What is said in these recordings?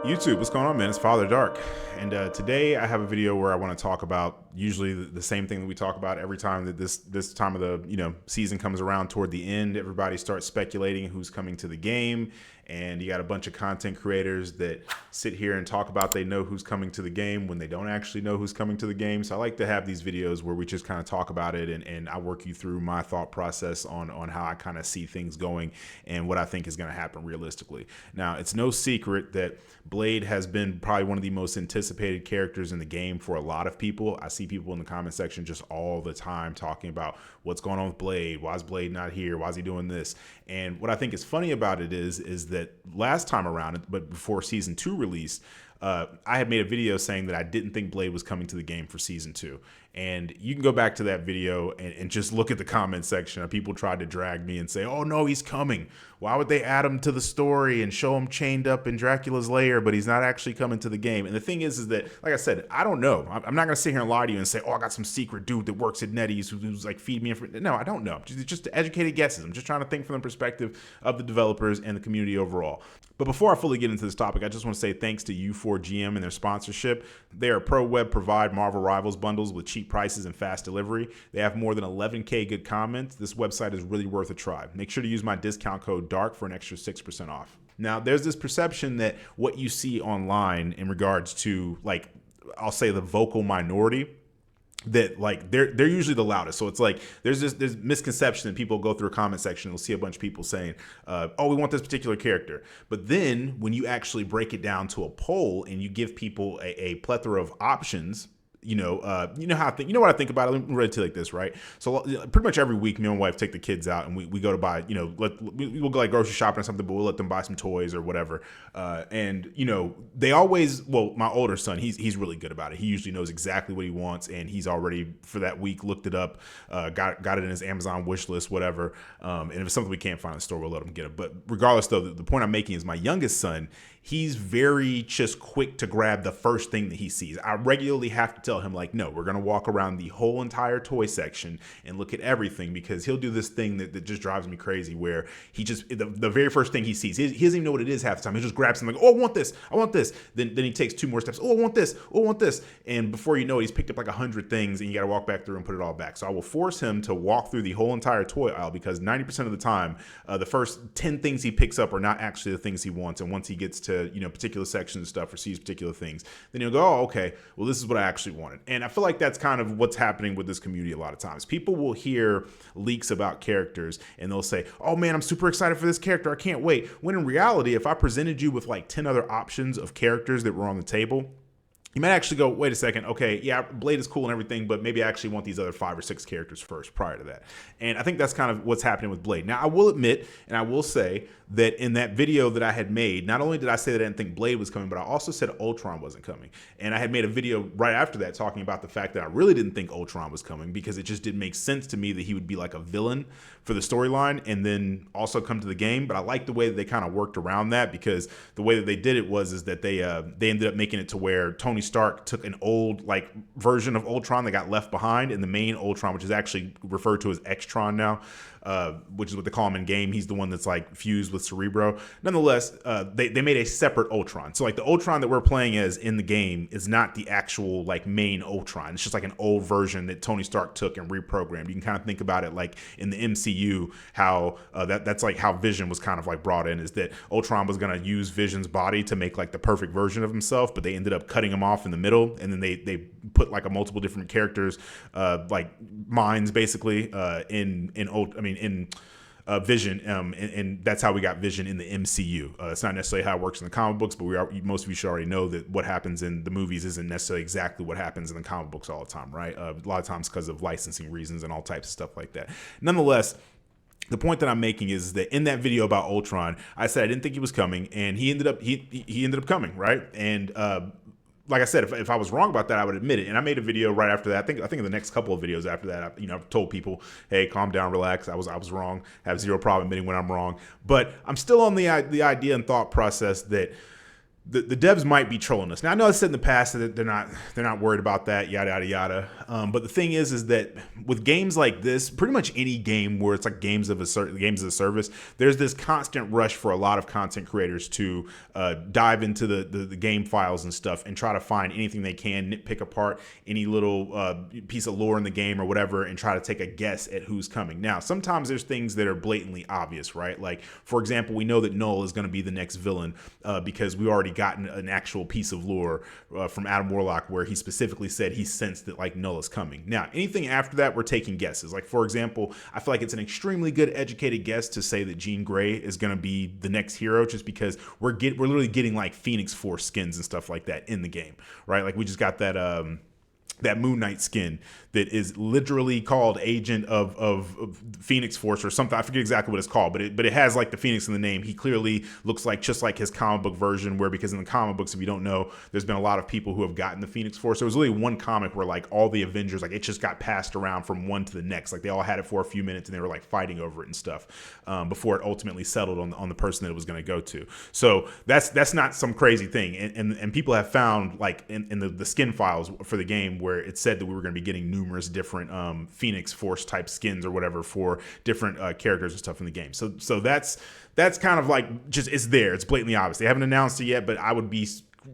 YouTube, what's going on, man? It's Father Dark, and today I have a video where I want to talk about usually the same thing that we talk about every time that this time of the season comes around. Toward the end, everybody starts speculating who's coming to the game, and you got a bunch of content creators that sit here and talk about they know who's coming to the game when they don't actually know who's coming to the game. So I like to have these videos where we just kind of talk about it, and I work you through my thought process on how I kind of see things going and what I think is going to happen realistically. Now, it's no secret that Blade has been probably one of the most anticipated characters in the game for a lot of people. I see people in the comment section just all the time talking about what's going on with Blade. Why is Blade not here? Why is he doing this? And what I think is funny about it is that last time around, but before season 2 released, I had made a video saying that I didn't think Blade was coming to the game for season 2. And you can go back to that video and just look at the comment section. People tried to drag me and say, oh no, he's coming. Why would they add him to the story and show him chained up in Dracula's lair, but he's not actually coming to the game? And the thing is that, like I said, I don't know. I'm not going to sit here and lie to you and say, oh, I got some secret dude that works at NetEase who's like feed me information. No, I don't know. Just educated guesses. I'm just trying to think from the perspective of the developers and the community overall. But before I fully get into this topic, I just want to say thanks to U4GM and their sponsorship. They are pro web provide Marvel Rivals bundles with cheap prices and fast delivery. They have more than 11K good comments. This website is really worth a try. Make sure to use my discount code DARK for an extra 6% off. Now, there's this perception that what you see online in regards to, like, I'll say the vocal minority, that like they're usually the loudest. So it's like there's misconception that people go through a comment section and they'll see a bunch of people saying, oh, we want this particular character. But then when you actually break it down to a poll and you give people a plethora of options, you know how I think, what I think about it. I'm ready to like this, right? So pretty much every week, me and my wife take the kids out and we go to buy, we'll go like grocery shopping or something, but we'll let them buy some toys or whatever. And they always, well, my older son, he's really good about it. He usually knows exactly what he wants, and he's already for that week looked it up, got it in his Amazon wish list, whatever. And if it's something we can't find in the store, we'll let him get it. But regardless, though, the point I'm making is my youngest son, he's very just quick to grab the first thing that he sees. I regularly have to tell him, like, no, we're going to walk around the whole entire toy section and look at everything, because he'll do this thing that just drives me crazy, where he just, the very first thing he sees, he doesn't even know what it is half the time. He just grabs something like, oh, I want this. Then he takes 2 more steps. Oh, I want this. And before you know it, he's picked up like 100 things, and you got to walk back through and put it all back. So I will force him to walk through the whole entire toy aisle, because 90% of the time, the first 10 things he picks up are not actually the things he wants. And once he gets to particular sections of stuff or sees particular things, then he'll go, oh, okay, well, this is what I actually wanted. And I feel like that's kind of what's happening with this community a lot of times. People will hear leaks about characters and they'll say, oh man, I'm super excited for this character, I can't wait. When in reality, if I presented you with like 10 other options of characters that were on the table, you might actually go, wait a second, okay, yeah, Blade is cool and everything, but maybe I actually want these other 5 or 6 characters first prior to that. And I think that's kind of what's happening with Blade. Now, I will admit, and I will say that in that video that I had made, not only did I say that I didn't think Blade was coming, but I also said Ultron wasn't coming. And I had made a video right after that talking about the fact that I really didn't think Ultron was coming, because it just didn't make sense to me that he would be like a villain for the storyline and then also come to the game. But I like the way that they kind of worked around that, because the way that they did it was that they ended up making it to where Tony Stark took an old like version of Ultron that got left behind, and the main Ultron, which is actually referred to as Extron now, which is what they call him in game. He's the one that's like fused with Cerebro. Nonetheless, they made a separate Ultron. So like the Ultron that we're playing as in the game is not the actual like main Ultron. It's just like an old version that Tony Stark took and reprogrammed. You can kind of think about it like in the MCU, how that's like how Vision was kind of like brought in, is that Ultron was going to use Vision's body to make like the perfect version of himself, but they ended up cutting him off in the middle, and then they put like a multiple different characters, like minds basically, in Vision, and that's how we got Vision in the MCU. It's not necessarily how it works in the comic books, but most of you should already know that what happens in the movies isn't necessarily exactly what happens in the comic books all the time, right? A lot of times because of licensing reasons and all types of stuff like that. Nonetheless, the point that I'm making is that in that video about Ultron, I said I didn't think he was coming, and he ended up coming, right? And like I said, if I was wrong about that, I would admit it. And I made a video right after that. I think in the next couple of videos after that, I've told people, hey, calm down, relax. I was wrong. I have zero problem admitting when I'm wrong. But I'm still on the idea and thought process that the devs might be trolling us. Now I know I said in the past that they're not worried about that, yada yada yada. But the thing is that with games like this, pretty much any game where it's like games of a service, there's this constant rush for a lot of content creators to dive into the game files and stuff and try to find anything they can, nitpick apart any little piece of lore in the game or whatever, and try to take a guess at who's coming. Now sometimes there's things that are blatantly obvious, right? Like for example, we know that Null is going to be the next villain because we already gotten an actual piece of lore from Adam Warlock where he specifically said he sensed that like Null is coming. Now, anything after that, we're taking guesses. Like for example, I feel like it's an extremely good educated guess to say that Jean Grey is going to be the next hero, just because we're literally getting like Phoenix Force skins and stuff like that in the game, right? Like we just got that Moon Knight skin that is literally called Agent of Phoenix Force or something. I forget exactly what it's called, but it has like the Phoenix in the name. He clearly looks like just like his comic book version, where because in the comic books, if you don't know, there's been a lot of people who have gotten the Phoenix Force. There was really one comic where like all the Avengers, like it just got passed around from one to the next. Like they all had it for a few minutes and they were like fighting over it and stuff before it ultimately settled on the person that it was going to go to. So that's not some crazy thing. And people have found like in the skin files for the game where it said that we were going to be getting numerous different Phoenix Force type skins or whatever for different characters and stuff in the game. So that's kind of like just, it's there. It's blatantly obvious. They haven't announced it yet, but I would be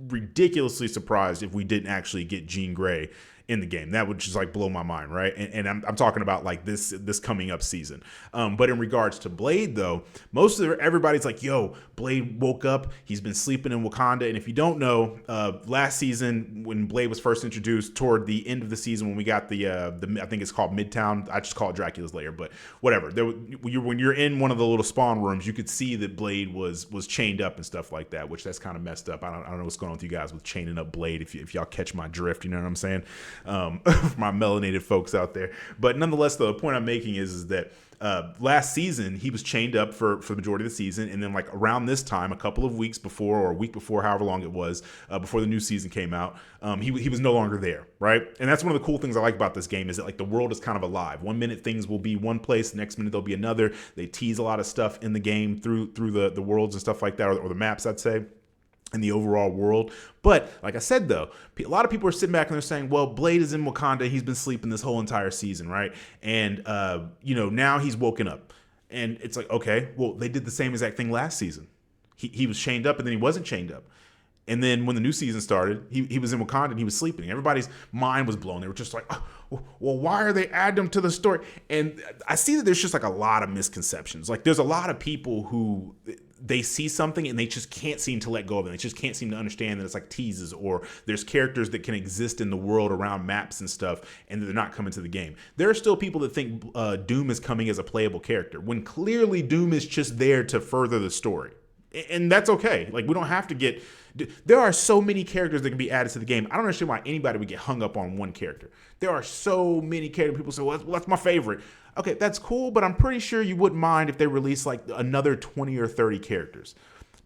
ridiculously surprised if we didn't actually get Jean Grey in the game. That would just like blow my mind, right? And I'm talking about like this coming up season. But in regards to Blade, though, everybody's like, yo, Blade woke up. He's been sleeping in Wakanda. And if you don't know, last season when Blade was first introduced, toward the end of the season when we got the I think it's called Midtown. I just call it Dracula's Lair, but whatever. When you're in one of the little spawn rooms, you could see that Blade was chained up and stuff like that, which that's kind of messed up. I don't know what's going on with you guys with chaining up Blade. If y'all catch my drift, you know what I'm saying? For my melanated folks out there. But nonetheless, though, the point I'm making is that last season he was chained up for the majority of the season, and then like around this time, a couple of weeks before or a week before, however long it was, before the new season came out, he was no longer there, right? And that's one of the cool things I like about this game, is that like the world is kind of alive. One minute things will be one place, the next minute they'll be another. They tease a lot of stuff in the game through the worlds and stuff like that, or the maps, I'd say, in the overall world. But like I said, though, a lot of people are sitting back and they're saying, well, Blade is in Wakanda. He's been sleeping this whole entire season, right? And, now he's woken up. And it's like, okay, well, they did the same exact thing last season. He was chained up and then he wasn't chained up. And then when the new season started, he was in Wakanda and he was sleeping. Everybody's mind was blown. They were just like, oh, well, why are they adding him to the story? And I see that there's just like a lot of misconceptions. Like there's a lot of people who they see something and they just can't seem to let go of it. They just can't seem to understand that it's like teases, or there's characters that can exist in the world around maps and stuff and they're not coming to the game. There are still people that think Doom is coming as a playable character, when clearly Doom is just there to further the story. And that's okay. Like we don't have to get... There are so many characters that can be added to the game. I don't understand why anybody would get hung up on one character. There are so many characters. People say, well, that's my favorite. Okay, that's cool, but I'm pretty sure you wouldn't mind if they release like another 20 or 30 characters.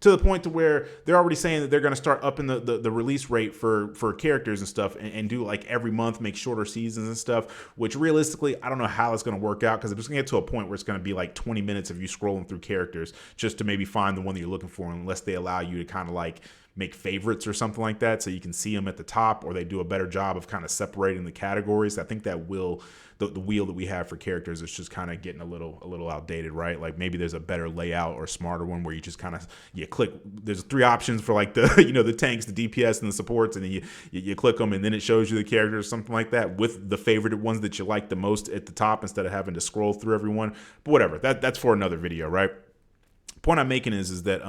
To the point to where they're already saying that they're going to start upping the release rate for characters and stuff, and do like every month, make shorter seasons and stuff, which realistically, I don't know how it's going to work out, because it's going to get to a point where it's going to be like 20 minutes of you scrolling through characters just to maybe find the one that you're looking for, unless they allow you to kind of like make favorites or something like that, so you can see them at the top, or they do a better job of kind of separating the categories. I think that the wheel that we have for characters is just kind of getting a little outdated, right? Like maybe there's a better layout or smarter one where you just kind of click. There's 3 options for like the the tanks, the DPS, and the supports, and then you click them and then it shows you the characters, something like that, with the favorite ones that you like the most at the top instead of having to scroll through everyone. But whatever, that's for another video, right? Point I'm making is that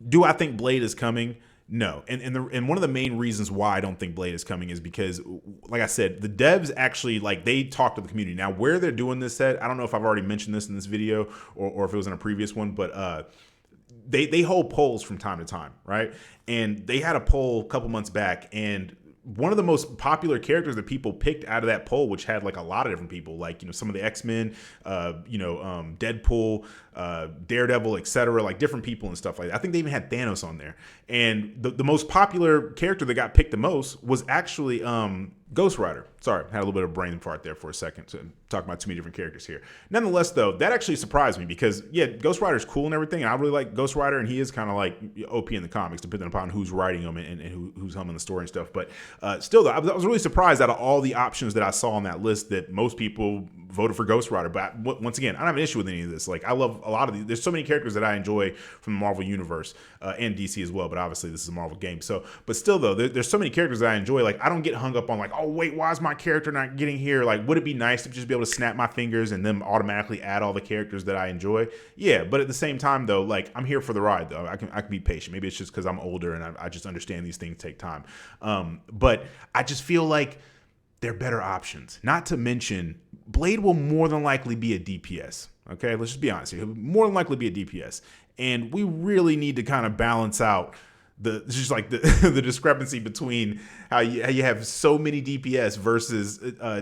do I think Blade is coming? No. And one of the main reasons why I don't think Blade is coming is because, like I said, the devs actually, like, they talk to the community. Now, where they're doing this at, I don't know if I've already mentioned this in this video or if it was in a previous one, but they hold polls from time to time, right? And they had a poll a couple months back, and one of the most popular characters that people picked out of that poll, which had like a lot of different people, like, some of the X-Men, Deadpool, Daredevil, etc., like different people and stuff like that. I think they even had Thanos on there. And the most popular character that got picked the most was actually Ghost Rider. Sorry, had a little bit of brain fart there for a second. So talking about too many different characters here. Nonetheless, though, that actually surprised me because, yeah, Ghost Rider's cool and everything. And I really like Ghost Rider, and he is kind of like OP in the comics, depending upon who's writing him and who's helming the story and stuff. But still, though, I was really surprised out of all the options that I saw on that list that most people voted for Ghost Rider. But once again, I don't have an issue with any of this. Like, I love a lot of these. There's so many characters that I enjoy from the Marvel Universe and DC as well. But obviously, this is a Marvel game. So, but still, though, there's so many characters that I enjoy. Like, I don't get hung up on like, oh, wait, why is my character not getting here? Like, would it be nice to just be able to snap my fingers and then automatically add all the characters that I enjoy? Yeah, but at the same time, though, like, I'm here for the ride, though. I can be patient. Maybe it's just because I'm older and I just understand these things take time. But I just feel like they're better options. Not to mention, Blade will more than likely be a DPS. Okay, let's just be honest here. He'll more than likely be a DPS. And we really need to kind of balance out the discrepancy between how you have so many DPS versus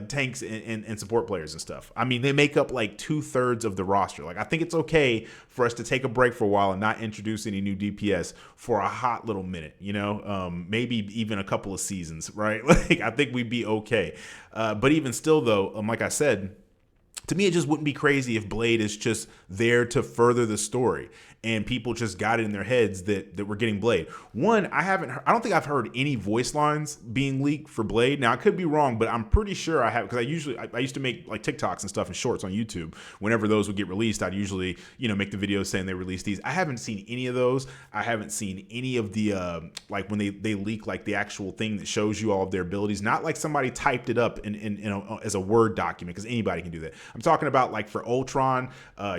tanks and support players and stuff. I mean, they make up like 2/3 of the roster. Like, I think it's okay for us to take a break for a while and not introduce any new DPS for a hot little minute, maybe even a couple of seasons, right? Like, I think we'd be okay. But even still, though, like I said, to me, it just wouldn't be crazy if Blade is just there to further the story and people just got it in their heads that we're getting Blade. One, I don't think I've heard any voice lines being leaked for Blade. Now, I could be wrong, but I'm pretty sure I have, because I used to make like TikToks and stuff and shorts on YouTube. Whenever those would get released, I'd usually, make the videos saying they released these. I haven't seen any of those. I haven't seen any of the, like when they leak like the actual thing that shows you all of their abilities. Not like somebody typed it up as a Word document, because anybody can do that. I'm talking about like for Ultron,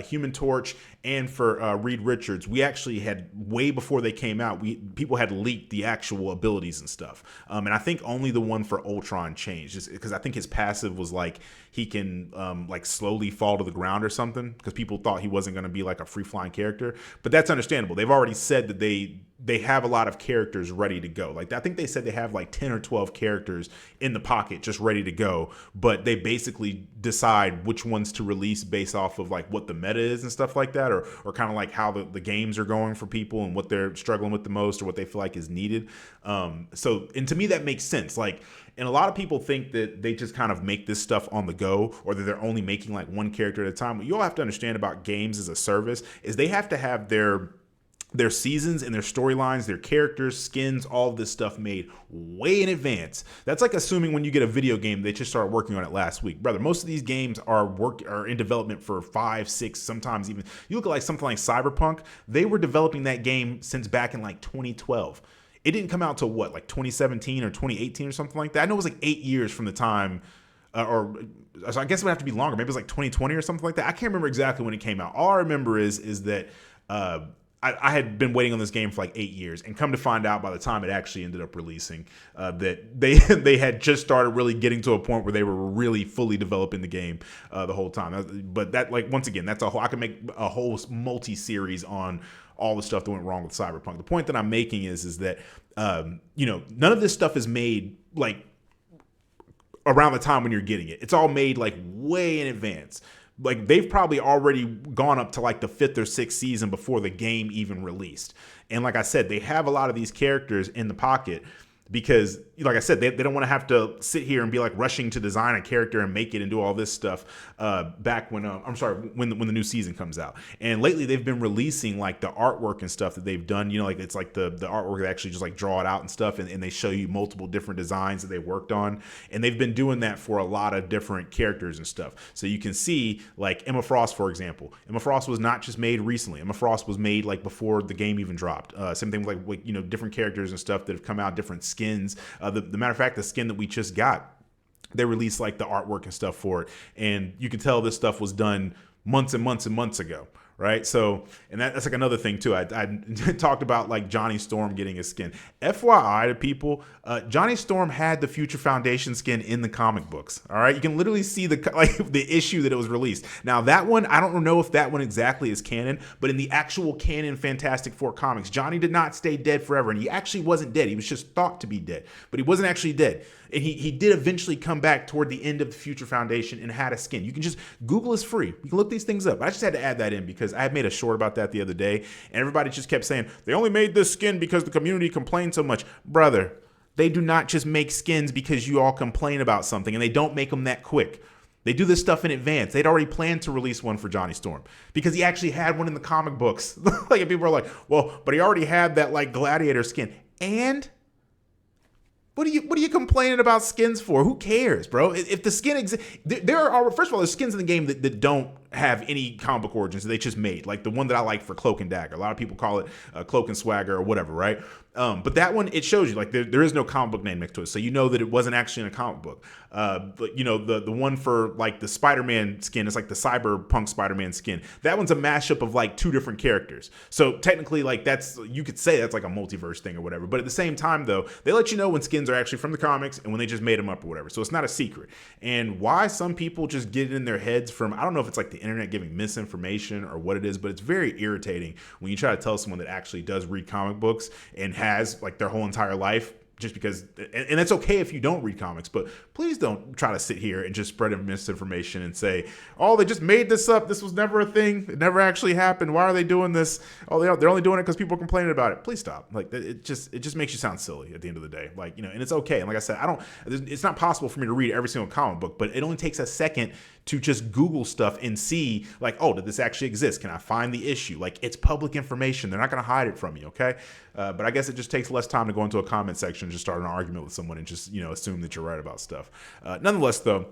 Human Torch, and for Reed Richards, we actually had, way before they came out, people had leaked the actual abilities and stuff. And I think only the one for Ultron changed, just because I think his passive was like he can like slowly fall to the ground or something, because people thought he wasn't going to be like a free flying character. But that's understandable. They've already said that they have a lot of characters ready to go. Like, I think they said they have like 10 or 12 characters in the pocket just ready to go, but they basically decide which ones to release based off of like what the meta is and stuff like that, or kind of like how the games are going for people and what they're struggling with the most or what they feel like is needed. And to me, that makes sense. Like, and a lot of people think that they just kind of make this stuff on the go, or that they're only making like one character at a time. What you all have to understand about games as a service is they have to have their seasons and their storylines, their characters, skins, all of this stuff made way in advance. That's like assuming when you get a video game, they just started working on it last week. Brother, most of these games are in development for 5, 6, sometimes even. You look at like something like Cyberpunk, they were developing that game since back in like 2012. It didn't come out till what, like 2017 or 2018 or something like that? I know it was like 8 years from the time, so I guess it would have to be longer. Maybe it was like 2020 or something like that. I can't remember exactly when it came out. All I remember is that I had been waiting on this game for like 8 years, and come to find out by the time it actually ended up releasing, that they had just started really getting to a point where they were really fully developing the game the whole time. But that, like, once again, I could make a whole multi-series on all the stuff that went wrong with Cyberpunk. The point that I'm making is that none of this stuff is made like around the time when you're getting it. It's all made like way in advance. Like, they've probably already gone up to like the 5th or 6th season before the game even released. And like I said, they have a lot of these characters in the pocket because, like I said, they don't want to have to sit here and be like rushing to design a character and make it and do all this stuff back when when the new season comes out. And lately they've been releasing like the artwork and stuff that they've done, like it's like the artwork they actually just like draw it out and stuff, and they show you multiple different designs that they worked on. And they've been doing that for a lot of different characters and stuff. So you can see like Emma Frost, for example. Emma Frost was not just made recently. Emma Frost was made like before the game even dropped. Same thing with like different characters and stuff that have come out, different skins. The matter of fact, the skin that we just got, they released like the artwork and stuff for it, and you can tell this stuff was done months and months and months ago, right? So, and that's like another thing too. I talked about like Johnny Storm getting a skin. FYI to people, Johnny Storm had the Future Foundation skin in the comic books. All right, you can literally see the issue that it was released. Now that one, I don't know if that one exactly is canon, but in the actual canon Fantastic Four comics, Johnny did not stay dead forever, and he actually wasn't dead. He was just thought to be dead, but he wasn't actually dead. And he did eventually come back toward the end of the Future Foundation and had a skin. You can just Google, is free. You can look these things up. I just had to add that in because I had made a short about that the other day, and everybody just kept saying they only made this skin because the community complained so much. Brother, They do not just make skins because you all complain about something, and they don't make them that quick. They do this stuff in advance. They'd already planned to release one for Johnny Storm because he actually had one in the comic books. Like, and people are like, well, but he already had that like gladiator skin. And what are you complaining about skins for? Who cares, bro? If the skin exists, there are, first of all, there's skins in the game that don't have any comic book origins that they just made. Like the one that I like for Cloak and Dagger. A lot of people call it Cloak and Swagger or whatever, right? But that one, it shows you like there is no comic book name next to it, so you know that it wasn't actually in a comic book. But you know the one for like the Spider-Man skin is like the cyberpunk Spider-Man skin. That one's a mashup of like two different characters. So technically, like you could say that's like a multiverse thing or whatever. But at the same time, though, they let you know when skins are actually from the comics and when they just made them up or whatever. So it's not a secret. And why some people just get it in their heads from, I don't know if it's like the internet giving misinformation or what it is, but it's very irritating when you try to tell someone that actually does read comic books and has like their whole entire life just because, and it's okay if you don't read comics, but please don't try to sit here and just spread misinformation and say, oh, they just made this up. This was never a thing. It never actually happened. Why are they doing this? Oh, they're only doing it because people are complaining about it. Please stop. Like it just makes you sound silly at the end of the day. Like, you know, and it's okay. And like I said, it's not possible for me to read every single comic book, but it only takes a second to just Google stuff and see like, oh, did this actually exist? Can I find the issue? Like, it's public information. They're not going to hide it from you. Okay. But I guess it just takes less time to go into a comment section and just start an argument with someone and just, you know, assume that you're right about stuff. Nonetheless, though,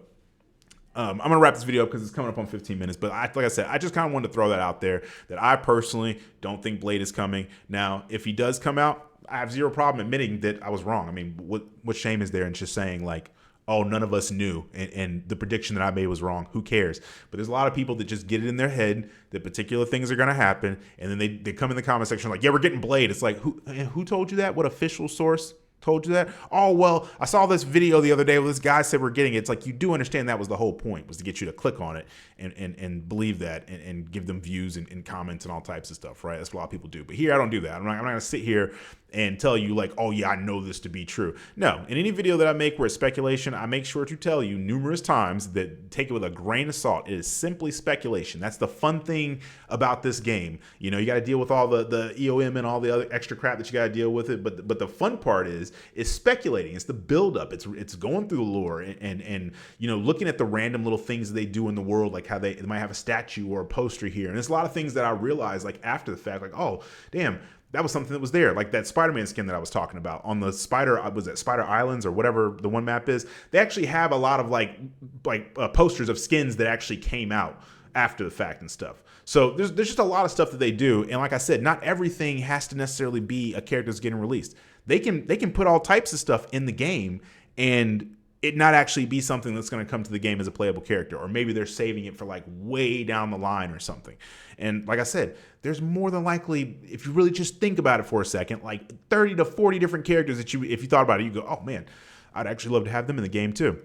I'm going to wrap this video up because it's coming up on 15 minutes. But like I said, I just kind of wanted to throw that out there that I personally don't think Blade is coming. Now, if he does come out, I have zero problem admitting that I was wrong. I mean, what shame is there in just saying like, oh, none of us knew, and the prediction that I made was wrong. Who cares? But there's a lot of people that just get it in their head that particular things are going to happen, and then they come in the comment section like, yeah, we're getting Blade. It's like, who told you that? What official source told you that? Oh, well, I saw this video the other day where this guy said we're getting it. It's like, you do understand that was the whole point, was to get you to click on it and believe that and give them views and comments and all types of stuff, right? That's what a lot of people do. But here, I don't do that. I'm not going to sit here and tell you like, oh yeah, I know this to be true. No, in any video that I make where it's speculation, I make sure to tell you numerous times that take it with a grain of salt. It is simply speculation. That's the fun thing about this game. You know, you got to deal with all the EOM and all the other extra crap that you got to deal with it. But the fun part is speculating. It's the buildup. It's going through the lore and you know, looking at the random little things that they do in the world, like how they might have a statue or a poster here. And there's a lot of things that I realized like after the fact, like, oh, damn, that was something that was there. Like that Spider-Man skin that I was talking about on the Spider Islands or whatever the one map is. They actually have a lot of like posters of skins that actually came out after the fact and stuff. So there's just a lot of stuff that they do. And like I said, not everything has to necessarily be a character that's getting released. They can put all types of stuff in the game and it not actually be something that's going to come to the game as a playable character, or maybe they're saving it for like way down the line or something. And like I said, there's more than likely, if you really just think about it for a second, like 30 to 40 different characters that if you thought about it, you go, oh man, I'd actually love to have them in the game too.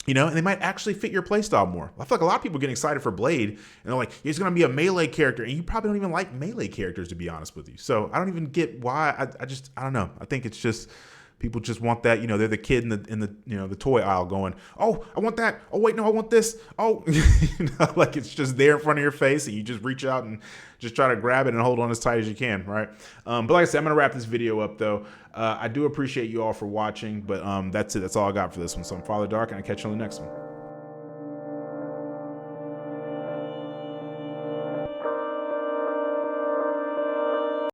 You know, and they might actually fit your playstyle more. I feel like a lot of people get excited for Blade, and they're like, he's going to be a melee character, and you probably don't even like melee characters, to be honest with you. So I don't even get why. I don't know. I think it's just people just want that. You know, they're the kid in the you know, the toy aisle going, oh, I want that. Oh wait, no, I want this. Oh, you know, like it's just there in front of your face, and you just reach out and just try to grab it and hold on as tight as you can, right? But like I said, I'm gonna wrap this video up though. I do appreciate you all for watching, but that's it. That's all I got for this one. So I'm Father Dark, and I'll catch you on the next one.